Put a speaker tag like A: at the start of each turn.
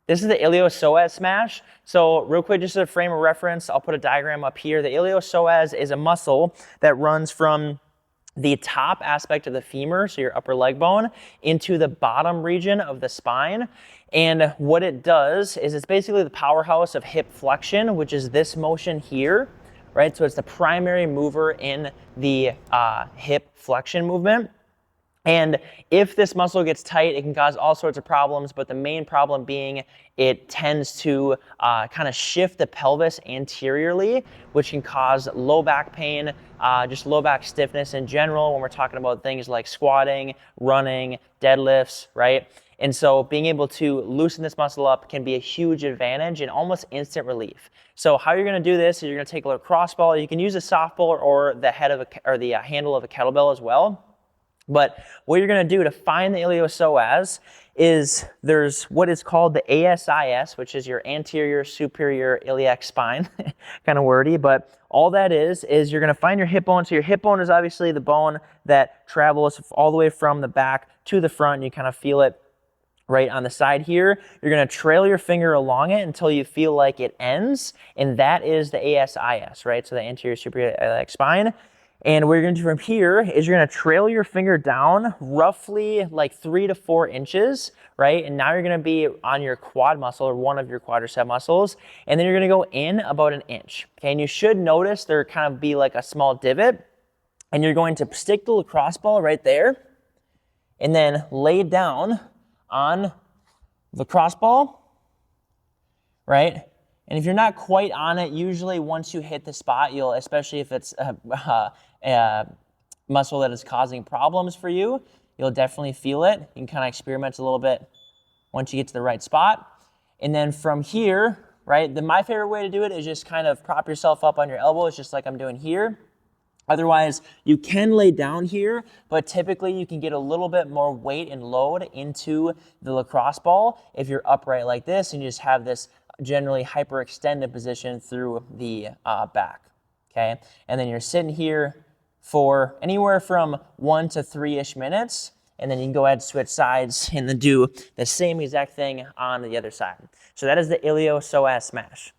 A: This is the iliopsoas smash. So real quick, just as a frame of reference, I'll put a diagram up here. The iliopsoas is a muscle that runs from the top aspect of the femur, so your upper leg bone, into the bottom region of the spine. And what it does is it's basically the powerhouse of hip flexion, which is this motion here, right? So it's the primary mover in the hip flexion movement. And if this muscle gets tight, it can cause all sorts of problems, but the main problem being it tends to kind of shift the pelvis anteriorly, which can cause low back pain, just low back stiffness in general when we're talking about things like squatting, running, deadlifts, right? And so being able to loosen this muscle up can be a huge advantage and almost instant relief. So how you're going to do this is you're going to take a lacrosse ball. You can use a softball or the handle of a kettlebell as well. But what you're going to do to find the iliopsoas is there's what is called the ASIS, which is your anterior superior iliac spine, kind of wordy, but all that is you're going to find your hip bone. So your hip bone is obviously the bone that travels all the way from the back to the front, and you kind of feel it right on the side here. You're going to trail your finger along it until you feel like it ends, and that is the ASIS, right? So the anterior superior iliac spine. And what you're going to do from here is you're going to trail your finger down roughly like 3 to 4 inches, right? And now you're going to be on your quad muscle or one of your quadricep muscles. And then you're going to go in about 1 inch. Okay, and you should notice there kind of be like a small divot. And you're going to stick the lacrosse ball right there and then lay down on the lacrosse ball, right? And if you're not quite on it, usually once you hit the spot, you'll, especially if it's a muscle that is causing problems for you, you'll definitely feel it. You can kind of experiment a little bit once you get to the right spot. And then from here, right, my favorite way to do it is just kind of prop yourself up on your elbows, just like I'm doing here. Otherwise, you can lay down here, but typically you can get a little bit more weight and load into the lacrosse ball if you're upright like this and you just have this generally hyperextended position through the back, okay? And then you're sitting here for anywhere from 1 to 3-ish minutes, and then you can go ahead and switch sides and then do the same exact thing on the other side. So that is the iliopsoas smash.